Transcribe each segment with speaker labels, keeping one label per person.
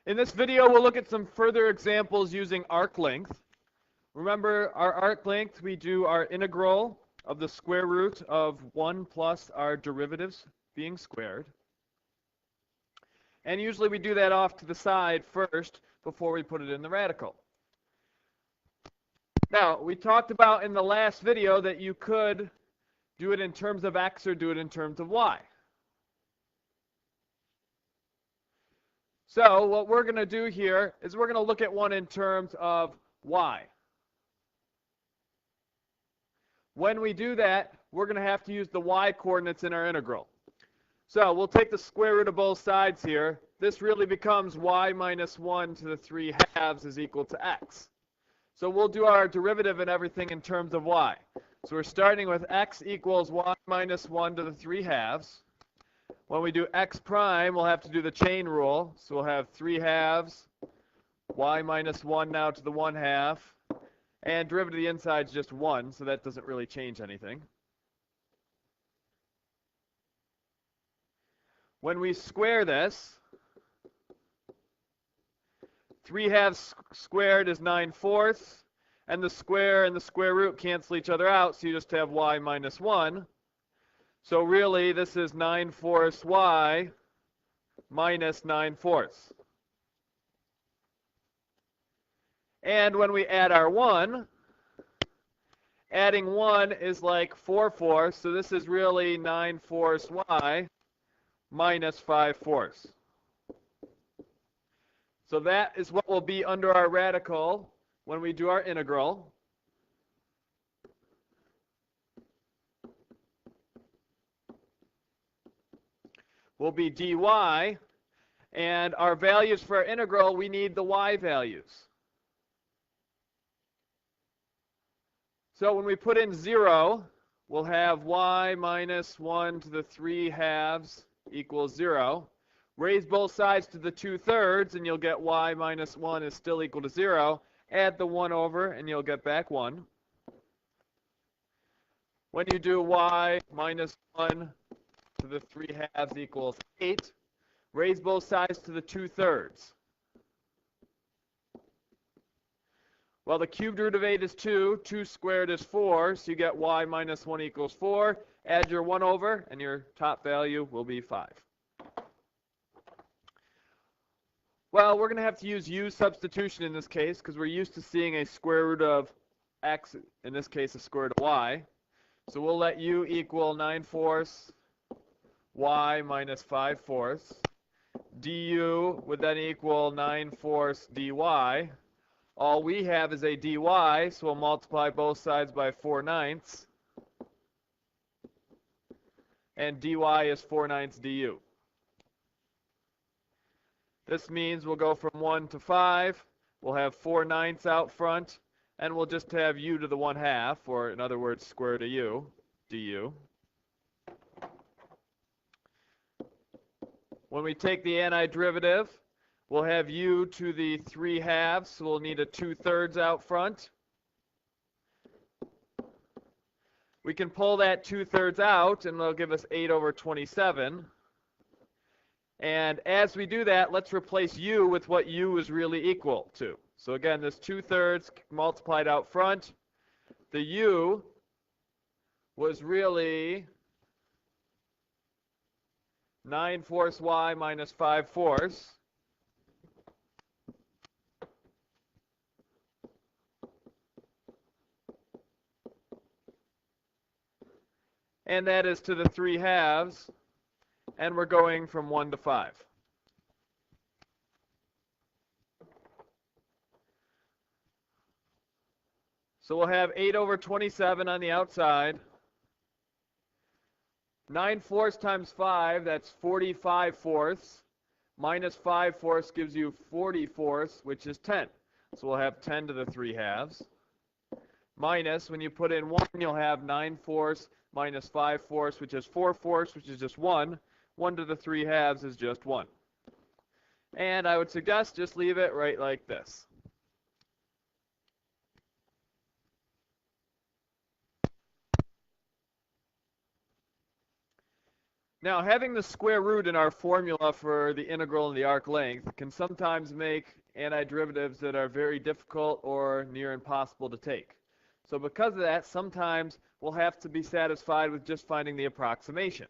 Speaker 1: In this video, we'll look at some further examples using arc length. Remember, our arc length, we do our integral of the square root of 1 plus our derivatives being squared. And usually we do that off to the side first before we put it in the radical. Now, we talked about in the last video that you could do it in terms of x or do it in terms of y. So what we're going to do here is we're going to look at one in terms of y. When we do that, we're going to have to use the y coordinates in our integral. So we'll take the square root of both sides here. This really becomes y minus 1 to the 3 halves is equal to x. So we'll do our derivative and everything in terms of y. So we're starting with x equals y minus 1 to the 3 halves. When we do x prime, we'll have to do the chain rule. So we'll have 3 halves, y minus 1 now to the 1 half. And derivative of the inside is just 1, so that doesn't really change anything. When we square this, 3 halves squared is 9/4, and the square and the square root cancel each other out, so you just have y minus 1. So really, this is 9/4 y minus 9/4. And when we add our 1, adding 1 is like 4/4, so this is really 9/4 y minus 5/4. So that is what will be under our radical when we do our integral. Will be dy, and our values for our integral, we need the y values. So when we put in 0, we'll have y minus 1 to the 3 halves equals 0. Raise both sides to the 2/3, and you'll get y minus 1 is still equal to 0. Add the 1 over, and you'll get back 1. When you do y minus 1 to the 3 halves equals 8, raise both sides to the 2/3. Well, the cubed root of 8 is 2. 2 squared is 4, so you get y minus 1 equals 4. Add your 1 over, and your top value will be 5. Well, we're going to have to use u substitution in this case because we're used to seeing a square root of x, in this case a square root of y. So we'll let u equal 9/4 y minus 5/4. du would then equal 9/4 dy. All we have is a dy, so we'll multiply both sides by 4/9. And dy is 4/9 du. This means we'll go from 1 to 5. We'll have 4/9 out front, and we'll just have u to the 1 half, or in other words, square root of u, du. When we take the antiderivative, we'll have u to the 3 halves, so we'll need a 2/3 out front. We can pull that 2/3 out, and it'll give us 8/27. And as we do that, let's replace u with what u is really equal to. So again, this 2/3 multiplied out front. The u was really 9/4 y minus 5/4. And that is to the 3 halves. And we're going from 1 to 5. So we'll have 8/27 on the outside. 9/4 times 5, that's 45/4. Minus 5/4 gives you 40/4, which is 10. So we'll have 10 to the 3 halves. Minus, when you put in 1, you'll have 9/4 minus 5/4, which is 4/4, which is just 1. 1 to the 3 halves is just 1. And I would suggest just leave it right like this. Now, having the square root in our formula for the integral and the arc length can sometimes make antiderivatives that are very difficult or near impossible to take. So because of that, sometimes we'll have to be satisfied with just finding the approximation.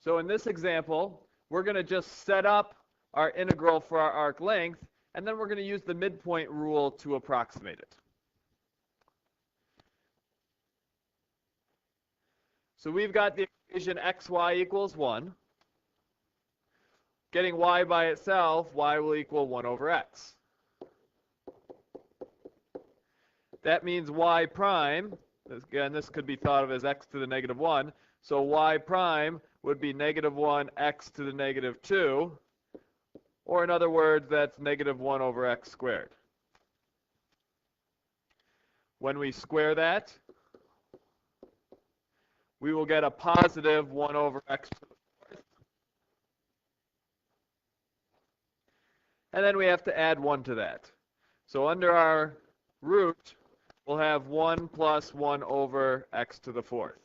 Speaker 1: So in this example, we're going to just set up our integral for our arc length, and then we're going to use the midpoint rule to approximate it. So we've got the equation xy equals 1. Getting y by itself, y will equal 1 over x. That means y prime, again, this could be thought of as x to the negative 1, so y prime would be negative 1 x to the negative 2, or in other words, that's negative 1 over x squared. When we square that, we will get a positive 1 over x to the 4th. And then we have to add 1 to that. So under our root, we'll have 1 plus 1 over x to the 4th.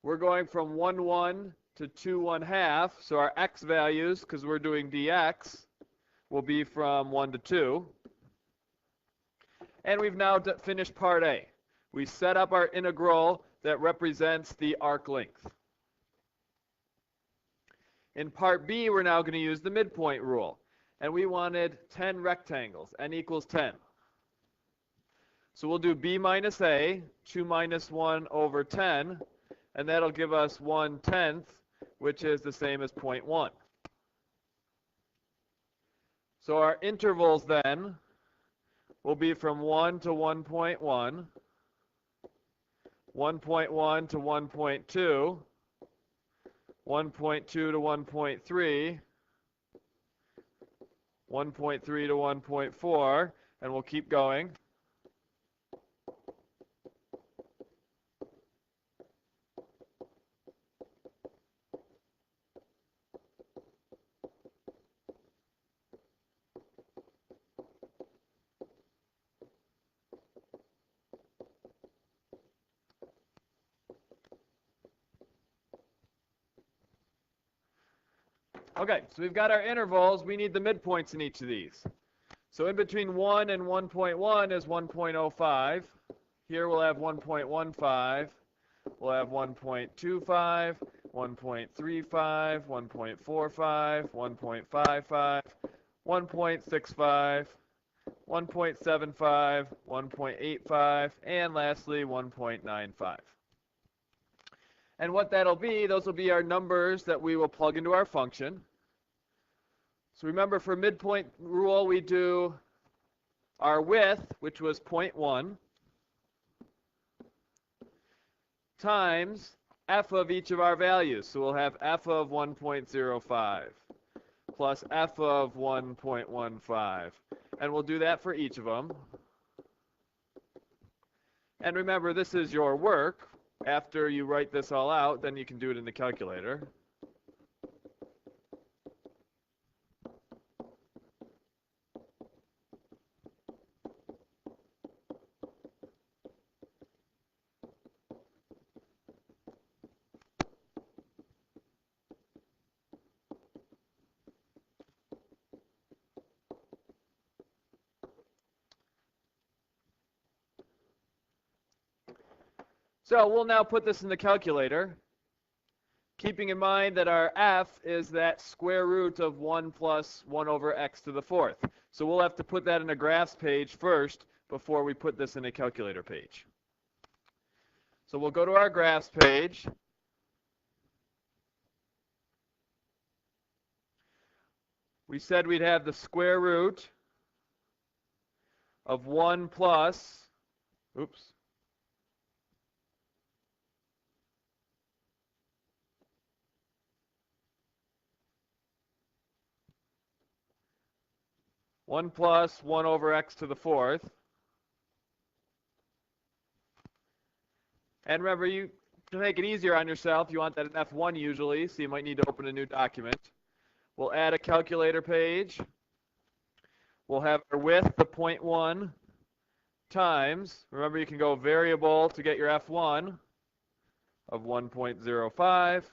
Speaker 1: We're going from 1, 1 to 2, 1/2, so our x values, because we're doing dx, will be from 1 to 2. And we've now finished part A. We set up our integral that represents the arc length. In part B, we're now going to use the midpoint rule. And we wanted 10 rectangles, n equals 10. So we'll do b minus a, 2 minus 1 over 10, and that'll give us 1/10, which is the same as 0.1. So our intervals then will be from 1 to 1.1, 1.1 to 1.2, 1.2 to 1.3, 1.3 to 1.4, and we'll keep going. Okay, so we've got our intervals. We need the midpoints in each of these. So in between 1 and 1.1 is 1.05. Here we'll have 1.15. We'll have 1.25, 1.35, 1.45, 1.55, 1.65, 1.75, 1.85, and lastly 1.95. And what that'll be, those will be our numbers that we will plug into our function. So remember, for midpoint rule, we do our width, which was 0.1, times f of each of our values. So we'll have f of 1.05 plus f of 1.15. And we'll do that for each of them. And remember, this is your work. After you write this all out, then you can do it in the calculator. So we'll now put this in the calculator, keeping in mind that our f is that square root of 1 plus 1 over x to the 4th. So we'll have to put that in a graphs page first before we put this in a calculator page. So we'll go to our graphs page. We said we'd have the square root of 1 plus, oops, 1 plus 1 over x to the 4th. And remember, to make it easier on yourself, you want that in F1 usually, so you might need to open a new document. We'll add a calculator page. We'll have our width, the 0.1, times, remember you can go variable to get your F1, of 1.05.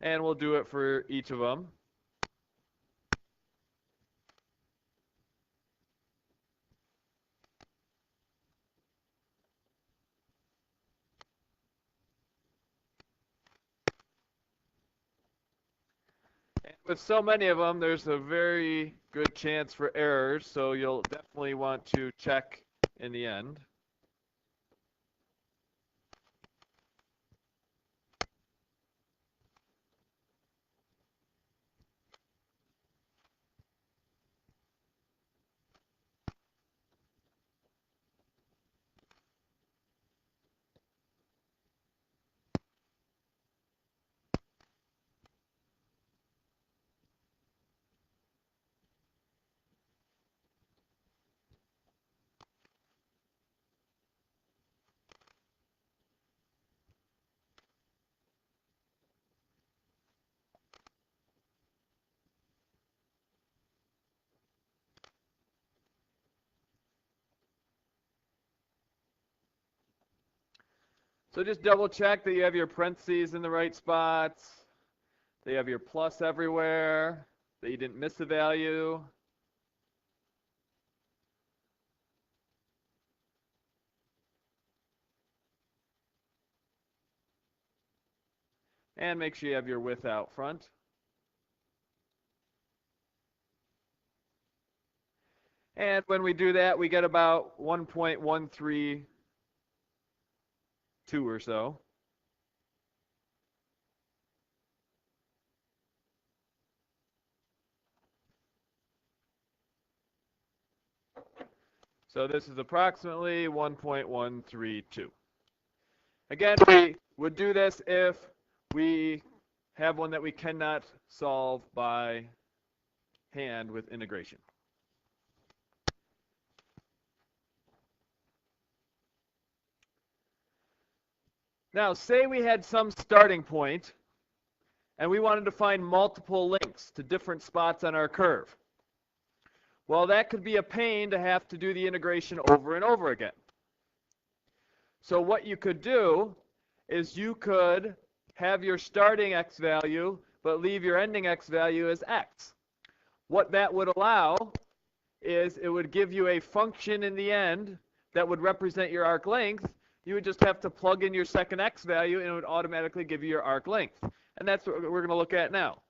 Speaker 1: And we'll do it for each of them. And with so many of them, there's a very good chance for errors, so you'll definitely want to check in the end. So just double check that you have your parentheses in the right spots, that you have your plus everywhere, that you didn't miss a value. And make sure you have your width out front. And when we do that, we get about 1.132 or so. So this is approximately 1.132. Again, we would do this if we have one that we cannot solve by hand with integration. Now, say we had some starting point, and we wanted to find multiple links to different spots on our curve. Well, that could be a pain to have to do the integration over and over again. So what you could do is you could have your starting x value, but leave your ending x value as x. What that would allow is it would give you a function in the end that would represent your arc length. You would just have to plug in your second x value, and it would automatically give you your arc length. And that's what we're going to look at now.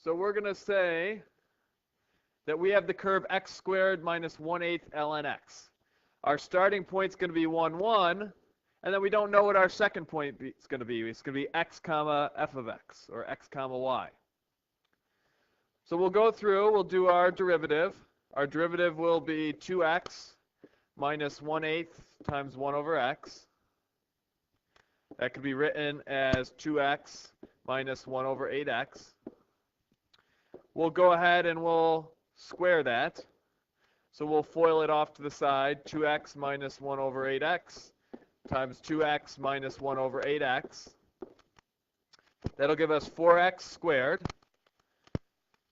Speaker 1: So we're going to say that we have the curve x squared minus 1/8 ln x. Our starting point is going to be 1, 1, and then we don't know what our second point is going to be. It's going to be x comma f of x, or x comma y. So we'll go through, we'll do our derivative. Our derivative will be 2x minus 1/8 times 1 over x. That could be written as 2x minus 1 over 8x. We'll go ahead and we'll square that. So we'll FOIL it off to the side. 2x minus 1 over 8x times 2x minus 1 over 8x. That'll give us 4x squared.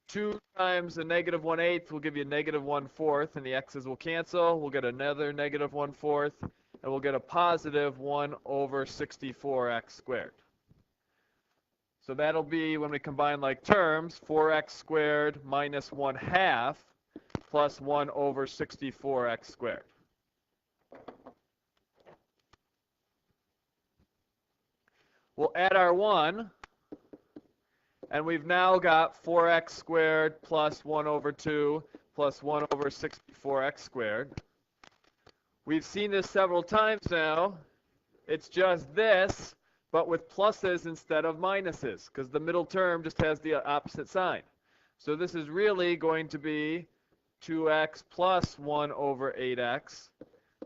Speaker 1: 2 times a negative 1/8 will give you negative 1/4, and the x's will cancel. We'll get another negative 1/4, and we'll get a positive 1 over 64x squared. So that'll be, when we combine like terms, 4x squared minus 1/2 plus 1 over 64x squared. We'll add our 1, and we've now got 4x squared plus 1 over 2 plus 1 over 64x squared. We've seen this several times now. It's just this, but with pluses instead of minuses, because the middle term just has the opposite sign. So this is really going to be 2x plus 1 over 8x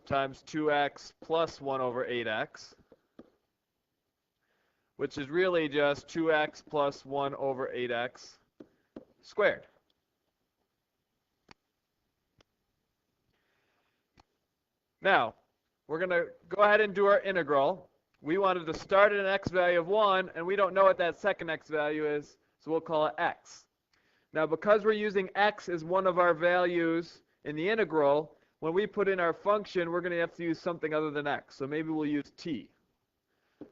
Speaker 1: times 2x plus 1 over 8x, which is really just 2x plus 1 over 8x squared. Now, we're going to go ahead and do our integral. We wanted to start at an x value of 1, and we don't know what that second x value is, so we'll call it x. Now, because we're using x as one of our values in the integral, when we put in our function, we're going to have to use something other than x. So maybe we'll use t.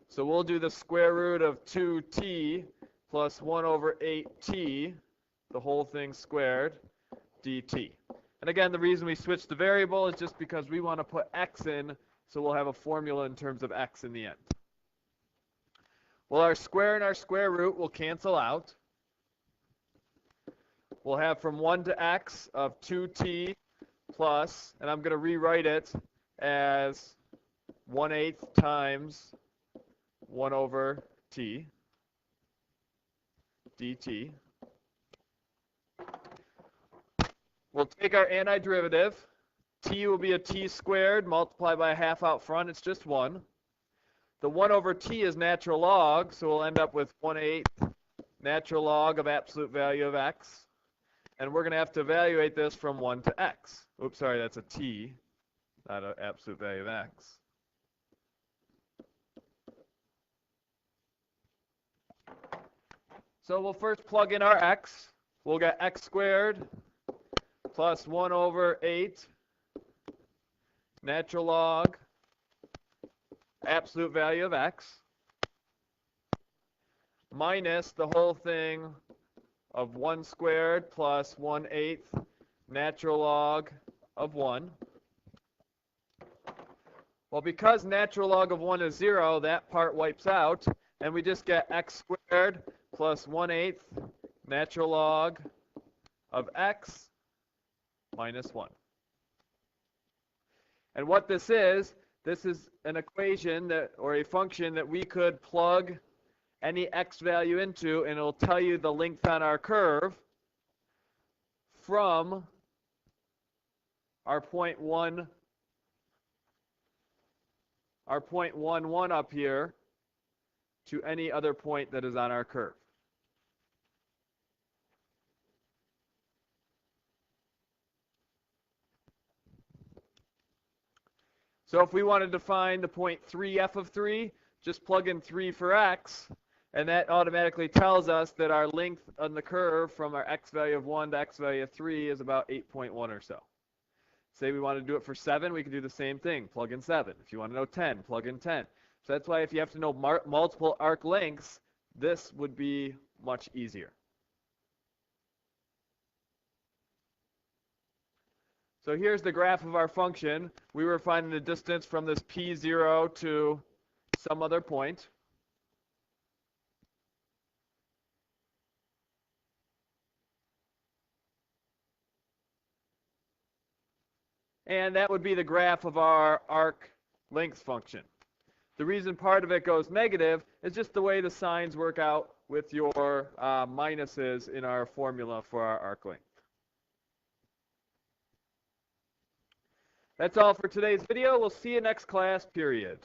Speaker 1: So we'll do the square root of 2t plus 1 over 8t, the whole thing squared, dt. And again, the reason we switched the variable is just because we want to put x in, so we'll have a formula in terms of x in the end. Well, our square and our square root will cancel out. We'll have from 1 to x of 2t plus, and I'm going to rewrite it as 1/8 times 1 over t dt. We'll take our antiderivative. T will be a t squared multiplied by a half out front. It's just 1. The 1 over t is natural log, so we'll end up with 1/8 natural log of absolute value of x. And we're going to have to evaluate this from 1 to x. Oops, sorry, that's a t, not an absolute value of x. So we'll first plug in our x. We'll get x squared plus 1 over 8 natural log absolute value of x minus the whole thing of 1 squared plus 1/8 natural log of 1. Well, because natural log of 1 is 0, that part wipes out, and we just get x squared plus 1/8 natural log of x minus 1. And what this is an equation that, or a function that we could plug any x value into, and it'll tell you the length on our curve from our point 11 up here to any other point that is on our curve. So if we wanted to find the point 3f of 3, just plug in 3 for x, and that automatically tells us that our length on the curve from our x value of 1 to x value of 3 is about 8.1 or so. Say we want to do it for 7, we can do the same thing. Plug in 7. If you want to know 10, plug in 10. So that's why if you have to know multiple arc lengths, this would be much easier. So here's the graph of our function. We were finding the distance from this P0 to some other point. And that would be the graph of our arc length function. The reason part of it goes negative is just the way the signs work out with your minuses in our formula for our arc length. That's all for today's video. We'll see you next class, period.